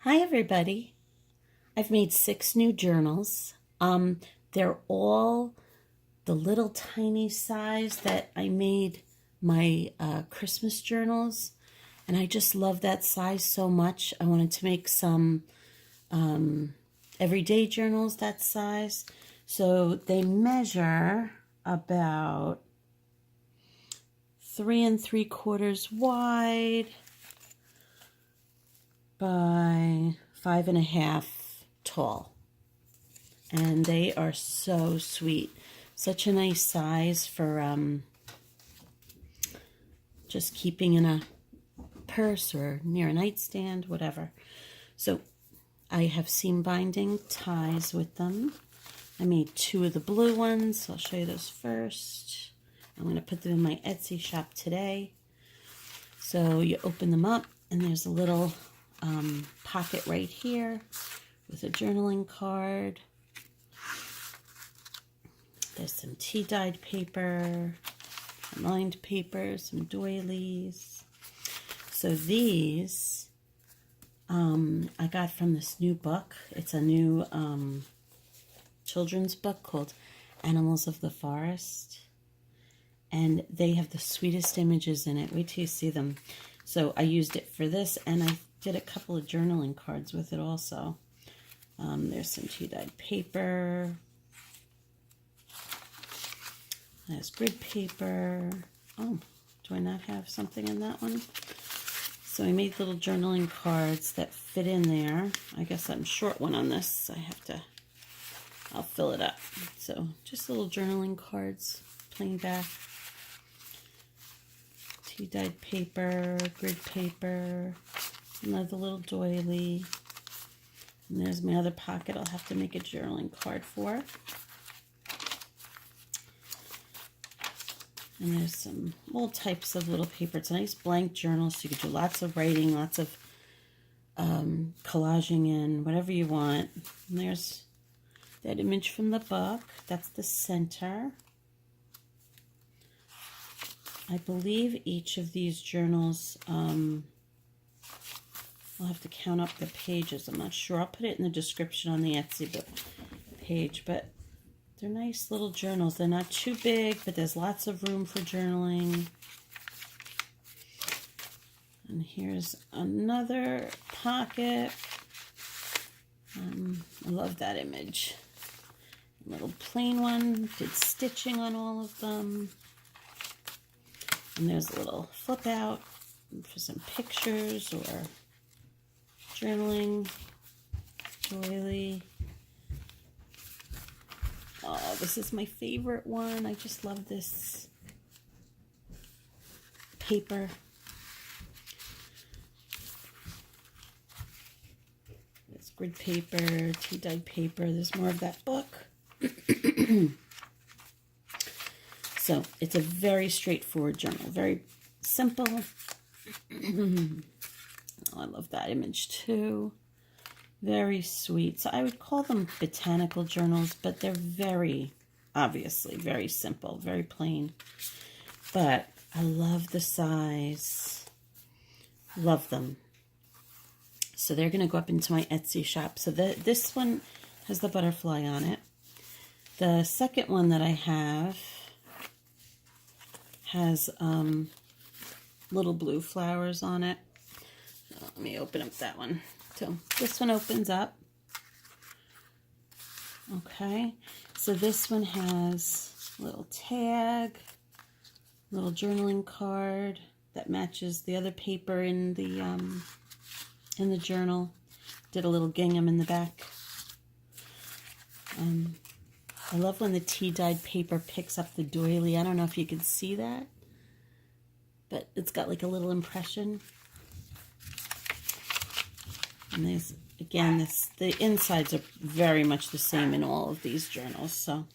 Hi everybody. I've made 6 new journals. They're all the little tiny size that I made my Christmas journals, and I just love that size so much. I wanted to make some everyday journals that size. So they measure about 3 3/4 wide by 5 1/2 tall, and they are so sweet. Such a nice size for just keeping in a purse or near a nightstand, whatever. So I have seam binding ties with them. I made 2 of the blue ones. I'll show you those first. I'm going to put them in my Etsy shop today. So you open them up, and there's a little pocket right here with a journaling card. There's some tea-dyed paper, some lined paper, some doilies. So these I got from this new book. It's a new children's book called Animals of the Forest. And they have the sweetest images in it. Wait till you see them. So I used it for this, and I did a couple of journaling cards with it also. There's some tea-dyed paper. There's grid paper. Oh, do I not have something in that one? So I made little journaling cards that fit in there. I guess I'm short one on this. I'll fill it up. So just little journaling cards, plain back. Tea-dyed paper, grid paper, another little doily. And there's my other pocket I'll have to make a journaling card for. And there's some all types of little paper. It's a nice blank journal, so you can do lots of writing, lots of collaging in, whatever you want. And there's that image from the book. That's the center. I believe each of these journals, I'll have to count up the pages. I'm not sure. I'll put it in the description on the Etsy page, but they're nice little journals. They're not too big, but there's lots of room for journaling. And here's another pocket. I love that image. A little plain one. Did stitching on all of them. And there's a little flip out for some pictures or journaling. Doily. Oh, this is my favorite one. I just love this paper. There's grid paper, tea-dyed paper. There's more of that book. So it's a very straightforward journal, very simple. Oh, I love that image too. Very sweet. So I would call them botanical journals, but they're very, obviously, very simple, very plain. But I love the size. Love them. So they're going to go up into my Etsy shop. So this one has the butterfly on it. The second one that I have has little blue flowers on it. Let me open up that one. So this one opens up. Okay, so this one has a little tag, little journaling card that matches the other paper in the journal. Did a little gingham in the back. I love when the tea-dyed paper picks up the doily. I don't know if you can see that, but it's got like a little impression. And there's, again, the insides are very much the same in all of these journals. So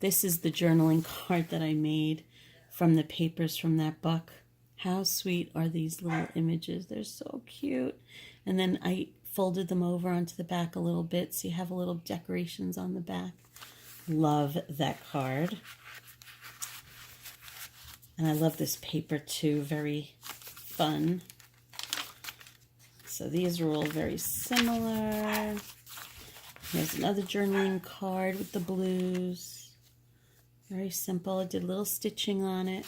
this is the journaling card that I made from the papers from that book. How sweet are these little images? They're so cute. And then I folded them over onto the back a little bit, so you have a little decorations on the back. Love that card. And I love this paper too, very fun. So these are all very similar. Here's another journaling card with the blues. Very simple. I did a little stitching on it.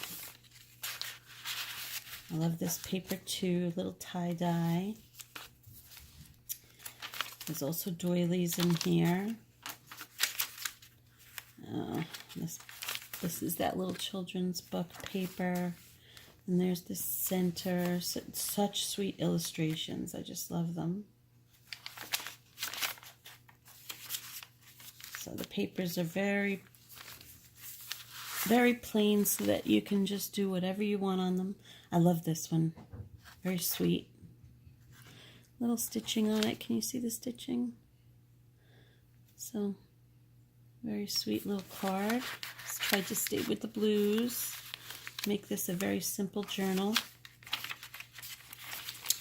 I love this paper too, little tie-dye. There's also doilies in here. This is that little children's book paper. And there's the center. Such sweet illustrations. I just love them. So the papers are very, very plain so that you can just do whatever you want on them. I love this one. Very sweet. Little stitching on it. Can you see the stitching? So, very sweet little card. Just tried to stay with the blues. Make this a very simple journal.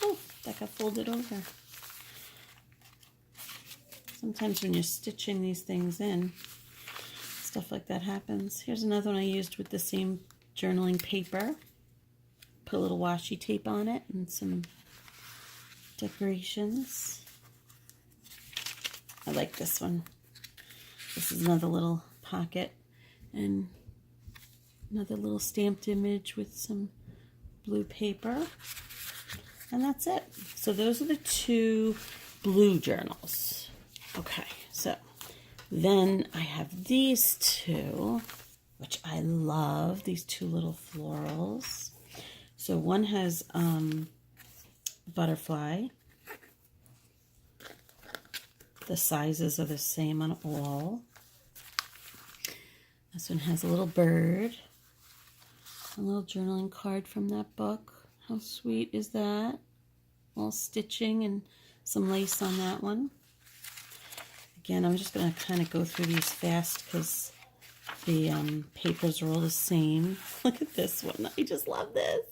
Oh, that got folded over. Sometimes when you're stitching these things in, stuff like that happens. Here's another one I used with the same journaling paper. Put a little washi tape on it and some decorations. I like this one. This is another little pocket and another little stamped image with some blue paper. And that's it. So those are the two blue journals. Okay, so then I have these two, which I love, these two little florals. So one has butterfly. The sizes are the same on all. This one has a little bird. A little journaling card from that book. How sweet is that? A little stitching and some lace on that one. Again, I'm just going to kind of go through these fast because the papers are all the same. Look at this one. I just love this.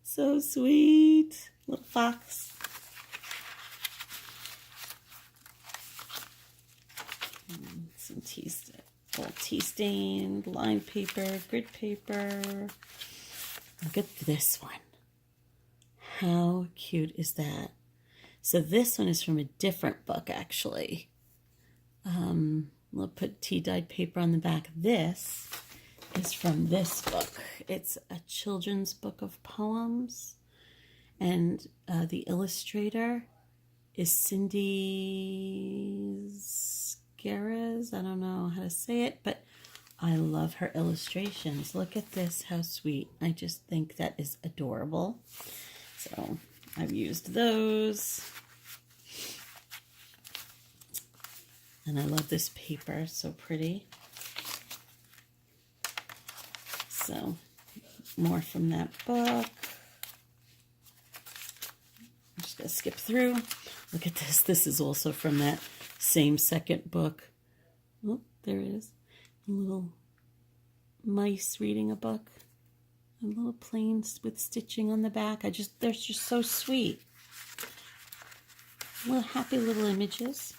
So sweet. Little fox. Some tea stained, lined paper, grid paper. Look at this one. How cute is that? So this one is from a different book, actually. We'll put tea-dyed paper on the back. This is from this book. It's a children's book of poems. And the illustrator is Cindy Scares. I don't know how to say it, but I love her illustrations. Look at this, how sweet. I just think that is adorable. So I've used those. And I love this paper, so pretty. So more from that book. I'm just going to skip through. Look at this. This is also from that same second book. Oh, there it is. A little mice reading a book. A little planes with stitching on the back. They're just so sweet. Little happy little images.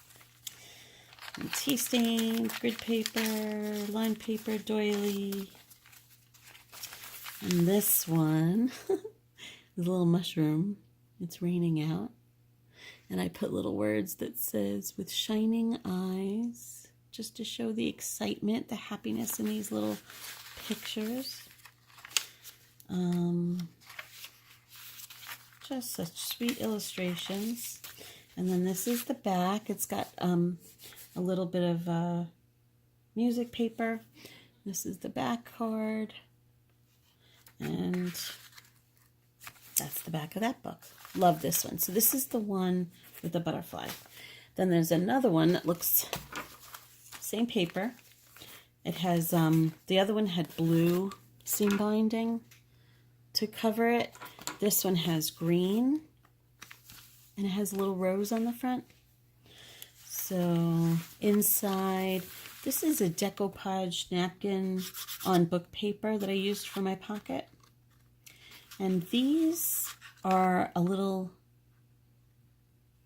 And tea stained, grid paper, lined paper, doily. And this one is a little mushroom. It's raining out. And I put little words that says, with shining eyes, just to show the excitement, the happiness in these little pictures. Just such sweet illustrations. And then this is the back. It's got a little bit of music paper. This is the back card. And that's the back of that book. Love this one. So this is the one with the butterfly. Then there's another one that looks same paper. It has the other one had blue seam binding to cover it. This one has green and it has a little rose on the front. So inside, this is a decoupage napkin on book paper that I used for my pocket. And these are a little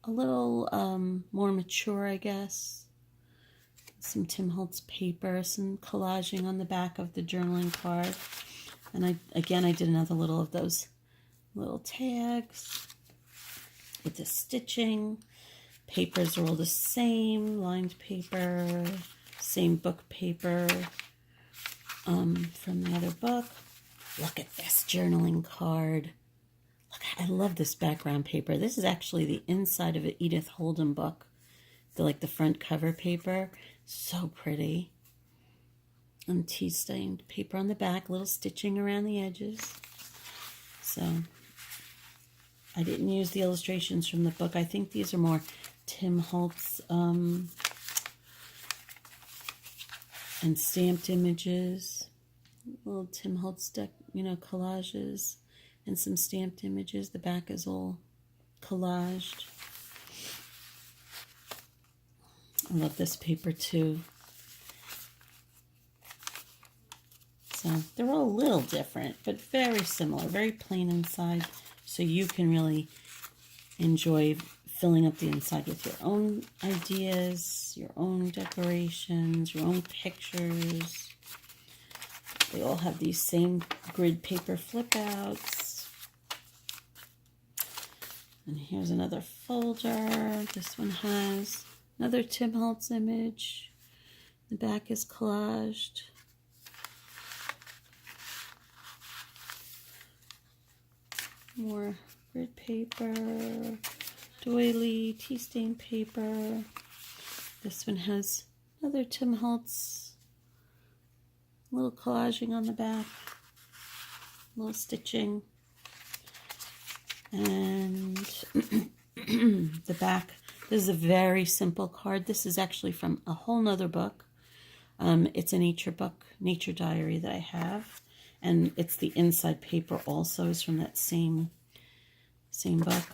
more mature, I guess. Some Tim Holtz paper, some collaging on the back of the journaling card. And I did another little of those little tags. with the stitching. Papers are all the same, lined paper, same book paper from the other book. Look at this journaling card. Look, I love this background paper. This is actually the inside of an Edith Holden book. The front cover paper. So pretty. And tea stained paper on the back, little stitching around the edges. So I didn't use the illustrations from the book. I think these are more Tim Holtz and stamped images. Little Tim Holtz collages and some stamped images. The back is all collaged. I love this paper too. So they're all a little different, but very similar, very plain inside. So you can really enjoy filling up the inside with your own ideas, your own decorations, your own pictures. They all have these same grid paper flip outs. And here's another folder. This one has another Tim Holtz image. The back is collaged. More grid paper, doily, tea stain paper. This one has another Tim Holtz, little collaging on the back, little stitching, and the back. This is a very simple card. This is actually from a whole nother book. It's a nature book, nature diary that I have. And it's the inside paper also is from that same book.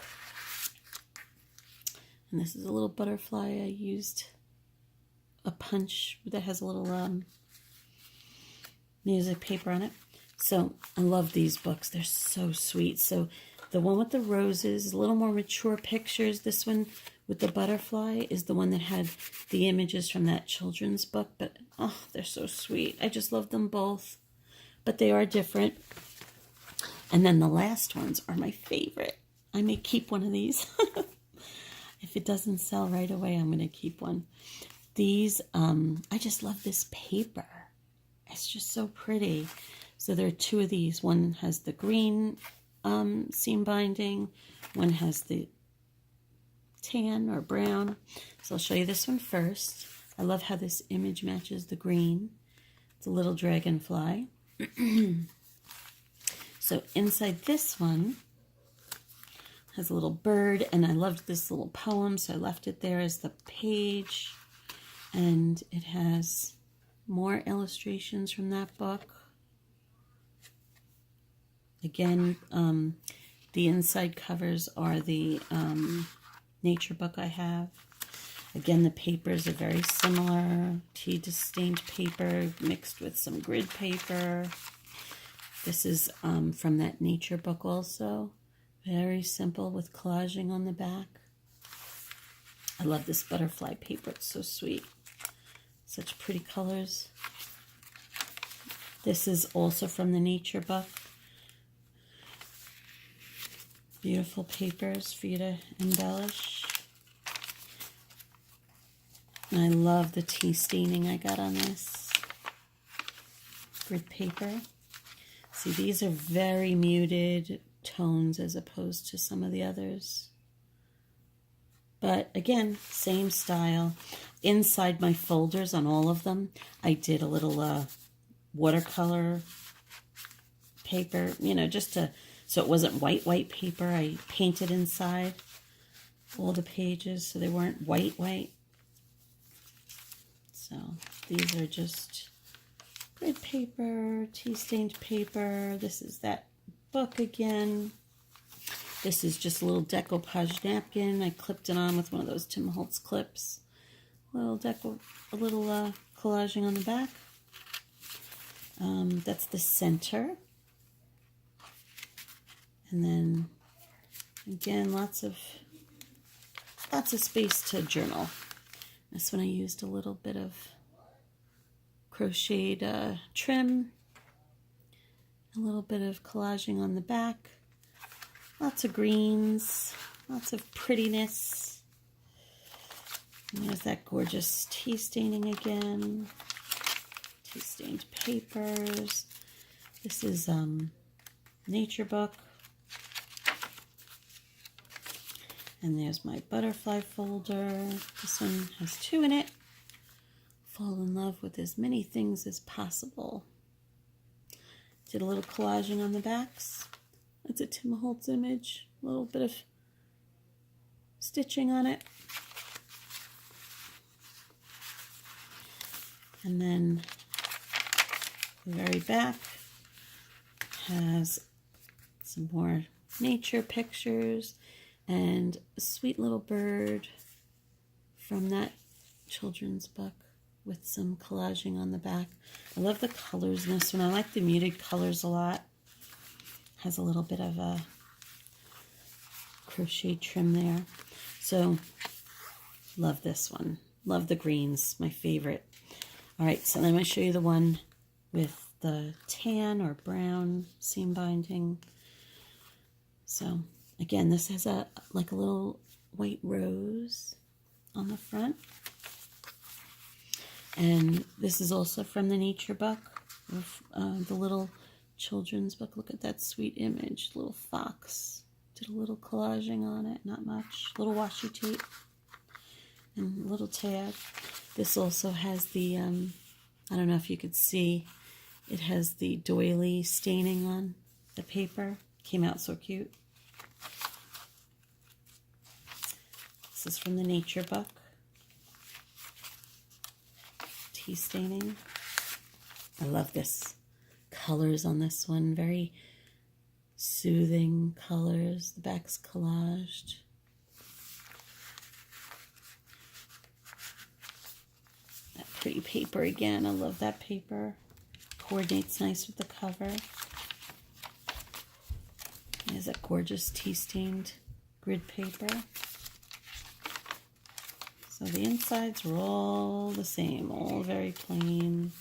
And this is a little butterfly. I used a punch that has a little music paper on it. So I love these books. They're so sweet. So the one with the roses, a little more mature pictures. This one with the butterfly is the one that had the images from that children's book. But, oh, they're so sweet. I just love them both. But they are different. And then the last ones are my favorite. I may keep one of these. If it doesn't sell right away, I'm going to keep one. These, I just love this paper. It's just so pretty. So there are two of these. One has the green seam binding. One has the tan or brown. So I'll show you this one first. I love how this image matches the green. It's a little dragonfly. So inside this one has a little bird, and I loved this little poem, so I left it there as the page. And it has more illustrations from that book. Again, the inside covers are the nature book I have. Again, the papers are very similar. Tea stained paper mixed with some grid paper. This is from that nature book also. Very simple with collaging on the back. I love this butterfly paper. It's so sweet. Such pretty colors. This is also from the nature book. Beautiful papers for you to embellish. And I love the tea staining I got on this grid paper. See, these are very muted tones as opposed to some of the others. But again, same style. Inside my folders on all of them, I did a little watercolor paper, just so it wasn't white paper. I painted inside all the pages so they weren't white. So these are just grid paper, tea stained paper. This is that book again. This is just a little decoupage napkin. I clipped it on with one of those Tim Holtz clips. A little collaging on the back. That's the center. And then again, lots of space to journal. This one I used a little bit of crocheted trim, a little bit of collaging on the back, lots of greens, Lots of prettiness. And there's that gorgeous tea staining again. Tea stained papers. This is Nature Book. And there's my butterfly folder. This one has 2 in it. Fall in love with as many things as possible. Did a little collaging on the backs. That's a Tim Holtz image. A little bit of stitching on it. And then the very back has some more nature pictures and a sweet little bird from that children's book with some collaging on the back. I love the colors in this one. I like the muted colors a lot. Has a little bit of a crochet trim there. So, love this one. Love the greens, my favorite. All right, so then I'm going to show you the one with the tan or brown seam binding. So, again, this has like a little white rose on the front. And this is also from the Nature Book, the little children's book. Look at that sweet image, little fox. Did a little collaging on it, not much. Little washi tape and a little tag. This also has the, I don't know if you could see, it has the doily staining on the paper. Came out so cute. This is from the Nature Book. Tea staining. I love this. Colors on this one. Very soothing colors. The back's collaged. That pretty paper again. I love that paper. Coordinates nice with the cover. There's that gorgeous tea-stained grid paper. So the insides are all the same, all very plain.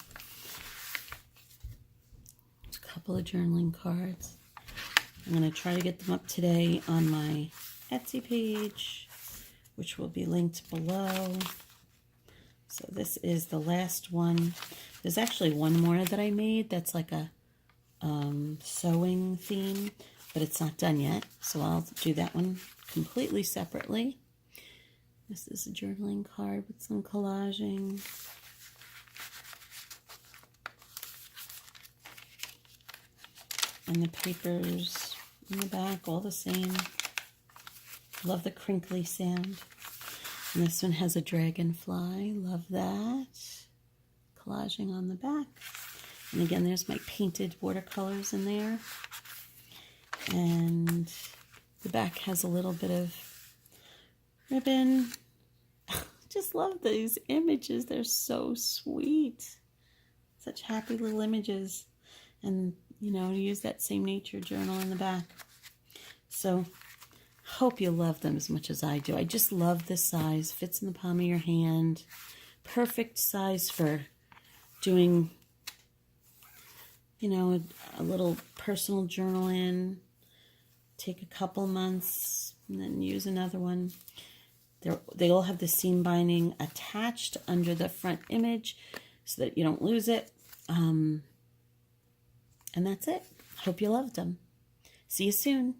A couple of journaling cards. I'm going to try to get them up today on my Etsy page, which will be linked below. So this is the last one. There's actually one more that I made that's like a sewing theme, but it's not done yet. So I'll do that one completely separately. This is a journaling card with some collaging. And the papers in the back, all the same. Love the crinkly sound. And this one has a dragonfly. Love that. Collaging on the back. And again, there's my painted watercolors in there. And the back has a little bit of ribbon. Just love these images. They're so sweet. Such happy little images. And, you know, use that same nature journal in the back. So, hope you love them as much as I do. I just love this size. Fits in the palm of your hand. Perfect size for doing, you know, a little personal journal in. Take a couple months and then use another one. They all have the seam binding attached under the front image so that you don't lose it. And that's it. Hope you loved them. See you soon.